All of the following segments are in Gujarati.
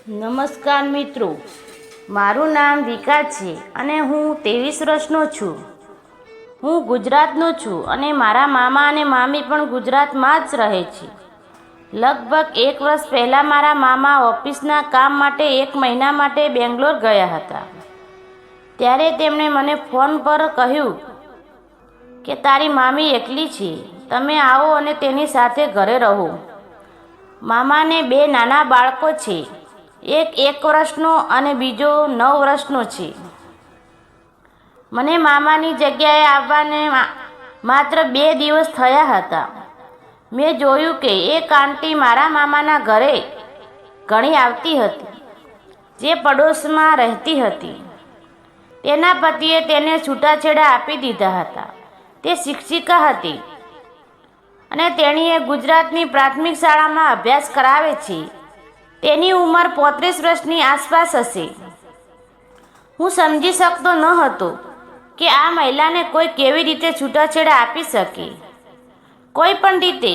નમસ્કાર મિત્રો, મારું નામ વિકા છે અને હું 23 વર્ષનો છું. હું ગુજરાતનો છું અને મારા મામા અને મામી પણ ગુજરાતમાં જ રહે છે. લગભગ 1 વર્ષ પહેલાં મારા મામા ઓફિસના કામ માટે 1 મહિના માટે બેંગ્લોર ગયા હતા. ત્યારે તેમણે મને ફોન પર કહ્યું કે તારી મામી એકલી છે, તમે આવો અને તેની સાથે ઘરે રહો. મામાને 2 નાના બાળકો છે, એક 1 વર્ષનો અને બીજો 9 વર્ષનો છે. મને મામાની જગ્યાએ આવવાને માત્ર 2 દિવસ થયા હતા. મેં જોયું કે એક આંટી મારા મામાના ઘરે ઘણી આવતી હતી, જે પડોશમાં રહેતી હતી. તેના પતિએ તેને છૂટાછેડા આપી દીધા હતા. તે શિક્ષિકા હતી અને તેણીએ ગુજરાતની પ્રાથમિક શાળામાં અભ્યાસ કરાવે છે. તેની ઉંમર 35 વર્ષની આસપાસ હશે. હું સમજી શકતો ન હતો કે આ મહિલાને કોઈ કેવી રીતે છૂટાછેડા આપી શકે. કોઈ પણ રીતે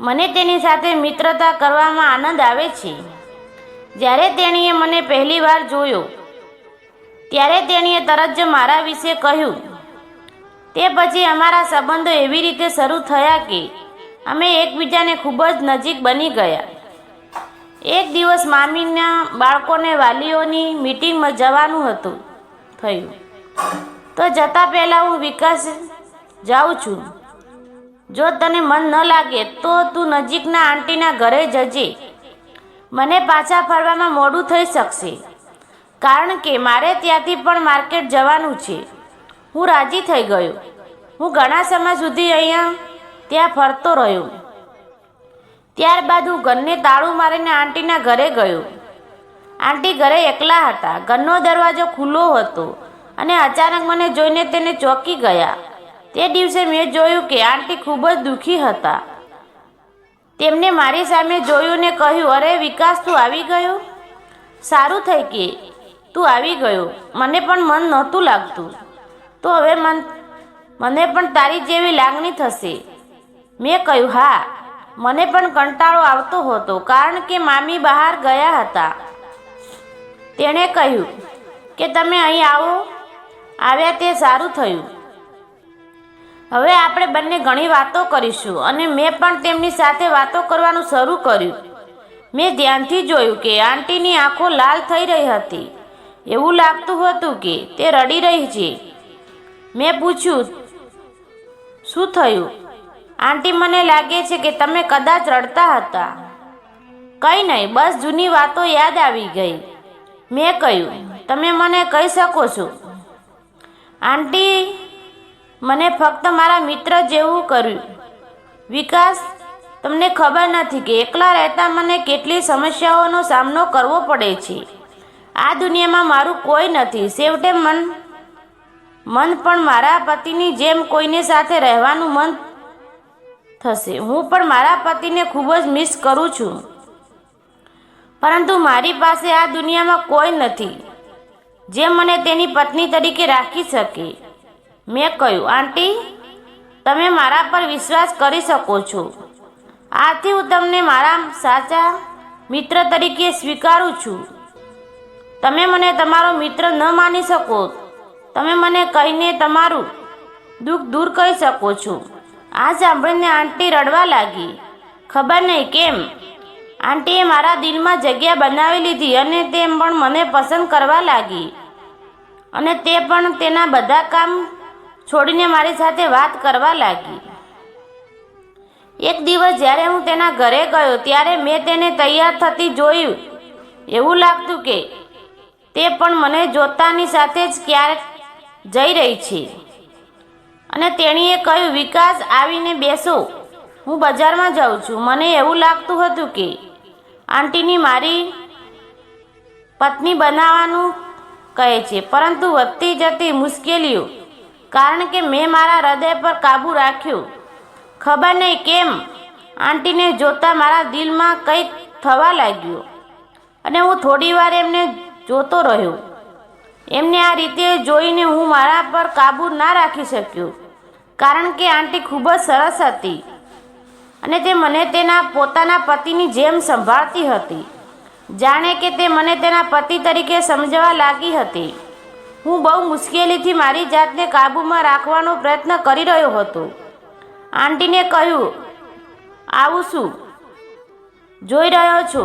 મને તેની સાથે મિત્રતા કરવામાં આનંદ આવે છે. જ્યારે તેણીએ મને પહેલી વાર જોયો ત્યારે તેણીએ તરત જ મારા વિશે કહ્યું. તે પછી અમારા સંબંધો એવી રીતે શરૂ થયા કે અમે એકબીજાને ખૂબ જ નજીક બની ગયા. એક દિવસ મામીના બાળકોને વાલીઓની મીટિંગમાં જવાનું થયું. તો જતાં પહેલાં હું વિકાસ જાઉં છું. જો તને મન ન લાગે તો તું નજીકના આંટીના ઘરે જજે. મને પાછા ફરવામાં મોડું થઈ શકશે કારણ કે મારે ત્યાંથી પણ માર્કેટ જવાનું છે. હું રાજી થઈ ગયો. હું ઘણા સમય સુધી ત્યાં ફરતો રહ્યો. ત્યારબાદ હું ઘરને તાળું મારીને આંટીના ઘરે ગયો. આંટી ઘરે એકલા હતા. ઘરનો દરવાજો ખુલ્લો હતો અને અચાનક મને જોઈને તેને ચોંકી ગયા. તે દિવસે મેં જોયું કે આંટી ખૂબ જ દુઃખી હતા. તેમને મારી સામે જોયું ને કહ્યું, અરે વિકાસ, તું આવી ગયો? સારું થઈ કે તું આવી ગયો. મને પણ મન નહોતું લાગતું. તો હવે મને પણ તારી જેવી લાગણી થશે. મેં કહ્યું, હા, મને પણ કંટાળો આવતો હતો કારણ કે મામી બહાર ગયા હતા. તેણે કહ્યું કે તમે અહીં આવ્યા તે સારું થયું. હવે આપણે બંને ઘણી વાતો કરીશું અને મેં પણ તેમની સાથે વાતો કરવાનું શરૂ કર્યું. મેં ધ્યાનથી જોયું કે આંટીની આંખો લાલ થઈ રહી હતી. એવું લાગતું હતું કે તે રડી રહી છે. મેં પૂછ્યું, શું થયું? આંટી, મને લાગે છે કે તમે કદાચ રડતા હતા. કંઈ નહીં, બસ જૂની વાતો યાદ આવી ગઈ. મેં કહ્યું, તમે મને કહી શકો છો? આંટી મને ફક્ત મારા મિત્ર જેવું કર્યું. વિકાસ, તમને ખબર નથી કે એકલા રહેતા મને કેટલી સમસ્યાઓનો સામનો કરવો પડે છે. આ દુનિયામાં મારું કોઈ નથી. છેવટે મન પણ મારા પતિની જેમ કોઈને સાથે રહેવાનું મન થશે. હું પણ મારા પતિને ખૂબ જ મિસ કરું છું, પરંતુ મારી પાસે આ દુનિયામાં કોઈ નથી જે મને તેની પત્ની તરીકે રાખી શકે. મેં કહ્યું, આંટી, તમે મારા પર વિશ્વાસ કરી શકો છો. આથી હું તમને મારા સાચા મિત્ર તરીકે સ્વીકારું છું. તમે મને તમારો મિત્ર ન માની શકો, તમે મને કહીને તમારું દુઃખ દૂર કરી શકો છો. આ સાંભળીને આંટી રડવા લાગી. ખબર નહીં કેમ આંટીએ મારા દિલમાં જગ્યા બનાવી લીધી અને તે પણ મને પસંદ કરવા લાગી અને તે પણ તેના બધા કામ છોડીને મારી સાથે વાત કરવા લાગી. એક દિવસ જ્યારે હું તેના ઘરે ગયો ત્યારે મેં તેને તૈયાર થતી જોયું. એવું લાગતું કે તે પણ મને જોતાની સાથે જ ક્યાંક જઈ રહી છે. અને તેણીએ કહ્યું, વિકાસ, આવીને બેસો, હું બજારમાં જાઉં છું. મને એવું લાગતું હતું કે આંટીની મારી પત્ની બનાવવાનું કહે છે, પરંતુ વધતી જતી મુશ્કેલીઓ કારણ કે મેં મારા હૃદય પર કાબૂ રાખ્યો. ખબર નહીં કેમ આંટીને જોતાં મારા દિલમાં કંઈક થવા લાગ્યું અને હું થોડી વાર એમને જોતો રહ્યો. એમને આ રીતે જોઈને હું મારા પર કાબૂ ના રાખી શક્યો કારણ કે આંટી ખૂબ જ સરસ હતી અને તે મને તેના પોતાના પતિની જેમ સંભાળતી હતી. જાણે કે તે મને તેના પતિ તરીકે સમજવા લાગી હતી. હું બહુ મુશ્કેલીથી મારી જાતને કાબૂમાં રાખવાનો પ્રયત્ન કરી રહ્યો હતો. આંટીને કહ્યું, આવું શું જોઈ રહ્યો છો?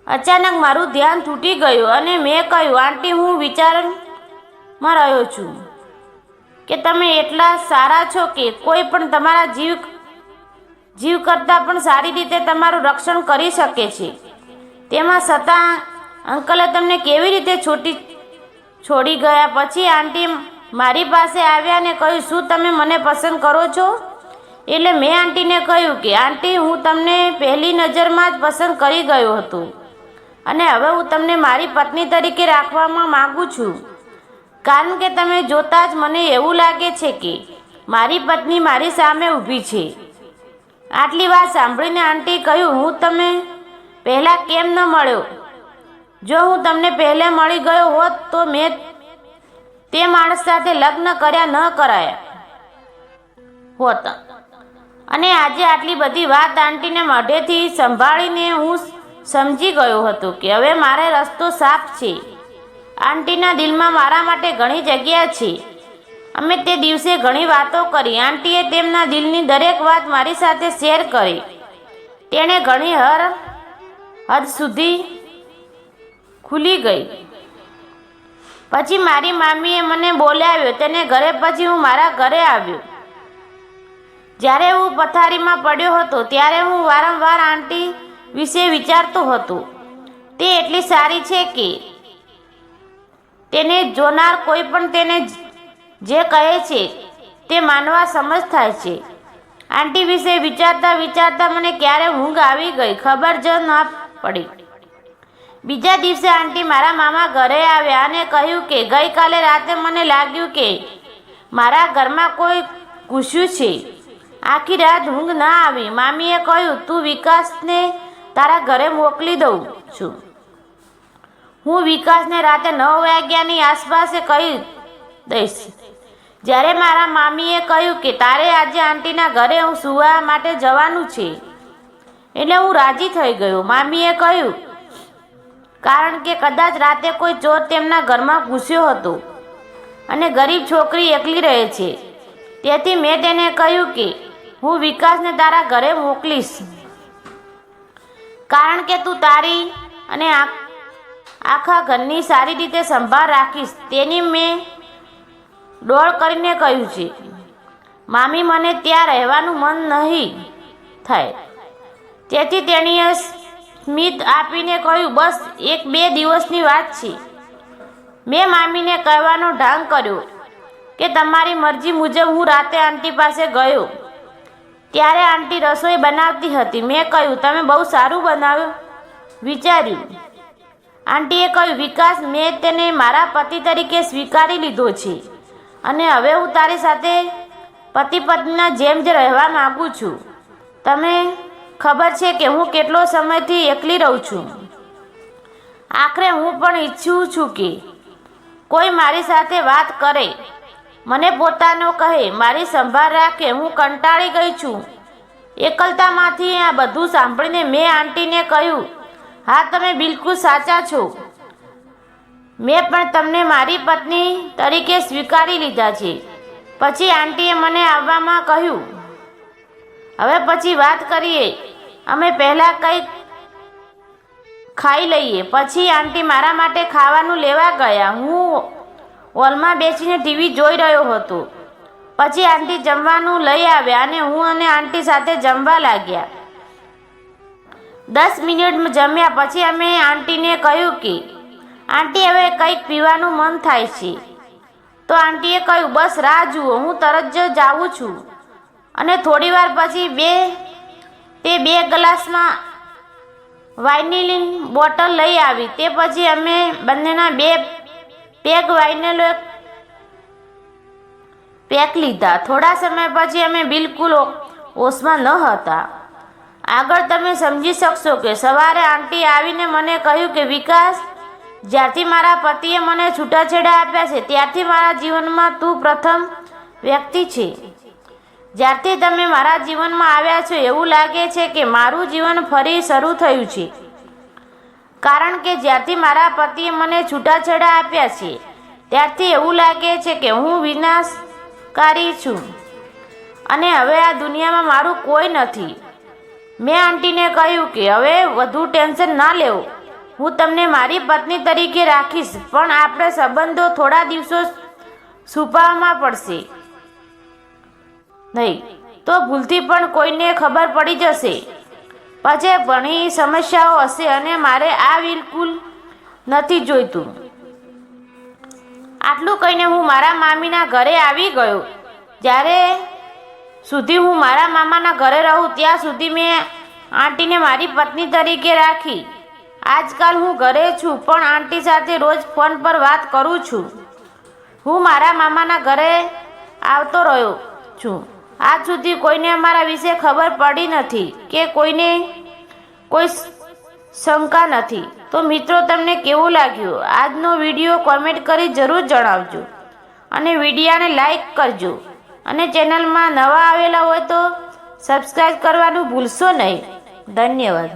અચાનક મારું ધ્યાન તૂટી ગયું અને મેં કહ્યું, આંટી, હું વિચારમાં રહ્યો છું કે તમે એટલા સારા છો કે કોઈ પણ તમારા જીવ કરતાં પણ સારી રીતે તમારું રક્ષણ કરી શકે છે. તેમાં છતાં અંકલે તમને કેવી રીતે છોડી ગયા? પછી આંટી મારી પાસે આવ્યા અને કહ્યું, શું તમે મને પસંદ કરો છો? એટલે મેં આંટીને કહ્યું કે આંટી, હું તમને પહેલી નજરમાં જ પસંદ કરી ગયો હતો અને હવે હું તમને મારી પત્ની તરીકે રાખવામાં માગું છું, કારણ કે તમે જોતાં જ મને એવું લાગે છે કે મારી પત્ની મારી સામે ઊભી છે. આટલી વાત સાંભળીને આંટી કહ્યું, હું તમે પહેલાં કેમ ન મળ્યો? જો હું તમને પહેલે મળી ગયો હોત તો મેં તે માણસ સાથે લગ્ન કરાયા હોત. અને આજે આટલી બધી વાત આંટીને મોઢેથી સંભાળીને હું સમજી ગયો હતો કે હવે મારે રસ્તો સાફ છે. આંટીના દિલમાં મારા માટે ઘણી જગ્યા છે. અમે તે દિવસે ઘણી વાતો કરી. આંટીએ તેમના દિલની દરેક વાત મારી સાથે શેર કરી. તેણે ઘણી હદ સુધી ખુલી ગઈ. પછી મારી મામીએ મને બોલાવ્યો તેને ઘરે. પછી હું મારા ઘરે આવ્યો. જ્યારે હું પથારીમાં પડ્યો હતો ત્યારે હું વારંવાર આંટી વિશે વિચારતો હતો. તે એટલી સારી છે કે તેને જોનાર કોઈ પણ તેને જે કહે છે તે માનવા સમજ થાય છે. આંટી વિશે વિચારતા વિચારતા મને ક્યારે ઊંઘ આવી ગઈ ખબર જ ન પડી. બીજા દિવસે આંટી મારા મામા ઘરે આવ્યા અને કહ્યું કે ગઈકાલે રાતે મને લાગ્યું કે મારા ઘરમાં કોઈ ઘૂસ્યું છે. આખી રાત ઊંઘ ના આવી. મામીએ કહ્યું, તું વિકાસને તારા ઘરે મોકલી દઉં છું. હું વિકાસને રાતે 9 વાગ્યાની આસપાસ કહી દઈશ. જ્યારે મારા મામીએ કહ્યું કે તારે આજે આંટીના ઘરે હું સૂવા માટે જવાનું છે, એટલે હું રાજી થઈ ગયો. મામીએ કહ્યું, કારણ કે કદાચ રાતે કોઈ ચોર તેમના ઘરમાં ઘૂસ્યો હતો અને ગરીબ છોકરી એકલી રહે છે. તેથી મેં તેને કહ્યું કે હું વિકાસને તારા ઘરે મોકલીશ, કારણ કે તું તારી અને આખા ઘરની સારી રીતે સંભાળ રાખીશ. તેની મેં ડોળ કરીને કહ્યું છે. મામી, મને ત્યાં રહેવાનું મન નહીં થાય. તેથી તેણીએ સ્મિત આપીને કહ્યું, બસ 1-2 દિવસની વાત છે. મેં મામીને કહેવાનો ઢાંગ કર્યો કે તમારી મરજી મુજબ. હું રાતે આંટી પાસે ગયો ત્યારે આંટી રસોઈ બનાવતી હતી. મેં કહ્યું, તમે બહુ સારું વિચાર્યું. આંટીએ કહ્યું, વિકાસ, મેં તેને મારા પતિ તરીકે સ્વીકારી લીધો છે અને હવે હું તારી સાથે પતિ પત્નીના જેમ જ રહેવા માગું છું. તમે ખબર છે કે હું કેટલો સમયથી એકલી રહું છું. આખરે હું પણ ઈચ્છું છું કે કોઈ મારી સાથે વાત કરે, મને પોતાનો કહે, મારી સંભાળ રાખે. હું કંટાળી ગઈ છું એકલતામાંથી. આ બધું સાંભળીને મેં આંટીને કહ્યું, હા, તમે બિલકુલ સાચા છો. મેં પણ તમને મારી પત્ની તરીકે સ્વીકારી લીધા છે. પછી આંટીએ મને આવવામાં કહ્યું, હવે પછી વાત કરીએ. અમે પહેલાં કંઈક ખાઈ લઈએ. પછી આંટી મારા માટે ખાવાનું લેવા ગયા. હું હોલમાં બેસીને ટીવી જોઈ રહ્યો હતો. પછી આંટી જમવાનું લઈ આવ્યા અને હું અને આંટી સાથે જમવા લાગ્યા. 10 મિનિટ જમ્યા પછી અમે આંટીને કહ્યું કે આંટી, હવે કંઈક પીવાનું મન થાય છે. તો આંટીએ કહ્યું, બસ રાહ જુઓ, હું તરત જ જાઉં છું. અને થોડી વાર પછી તે 2 ગ્લાસમાં વાઇનની બોટલ લઈ આવી. તે પછી અમે બંનેના 2 પેગ વાઇનનો પેક લીધા. થોડા સમય પછી અમે બિલકુલ હોશમાં ન હતા. આગળ તમે સમજી શકશો કે સવારે આંટી આવીને મને કહ્યું કે વિકાસ, જ્યારથી મારા પતિએ મને છૂટાછેડા આપ્યા છે ત્યારથી મારા જીવનમાં તું પ્રથમ વ્યક્તિ છે. જ્યારથી તમે મારા જીવનમાં આવ્યા છો એવું લાગે છે કે મારું જીવન ફરી શરૂ થયું છે, કારણ કે જ્યારથી મારા પતિએ મને છૂટાછેડા આપ્યા છે ત્યારથી એવું લાગે છે કે હું વિનાશકારી છું અને હવે આ દુનિયામાં મારું કોઈ નથી. મેં આંટીને કહ્યું કે હવે વધુ ટેન્શન ના લેવો, હું તમને મારી પત્ની તરીકે રાખીશ, પણ આપણે સંબંધો થોડા દિવસો છુપાવવામાં પડશે નહીં, તો ભૂલથી પણ કોઈને ખબર પડી જશે, પછી ઘણી સમસ્યાઓ હશે અને મારે આ બિલકુલ નથી જોઈતું. આટલું કહીને હું મારા મામીના ઘરે આવી ગયો. જ્યારે સુધી હું મારા મામાના ઘરે રહું ત્યાં સુધી મેં આંટીને મારી પત્ની તરીકે રાખી. આજકાલ હું ઘરે છું પણ આંટી સાથે રોજ ફોન પર વાત કરું છું. હું મારા મામાના ઘરે આવતો રહ્યો છું. આજ સુધી કોઈને અમારા વિશે ખબર પડી નથી કે કોઈને કોઈ શંકા નથી. તો મિત્રો, તમને કેવું લાગ્યું આજનો વિડીયો? કોમેન્ટ કરી જરૂર જણાવજો અને વિડીયોને લાઈક કરજો અને ચેનલમાં નવા આવેલા હોય તો સબસ્ક્રાઈબ કરવાનું ભૂલશો નહીં. ધન્યવાદ.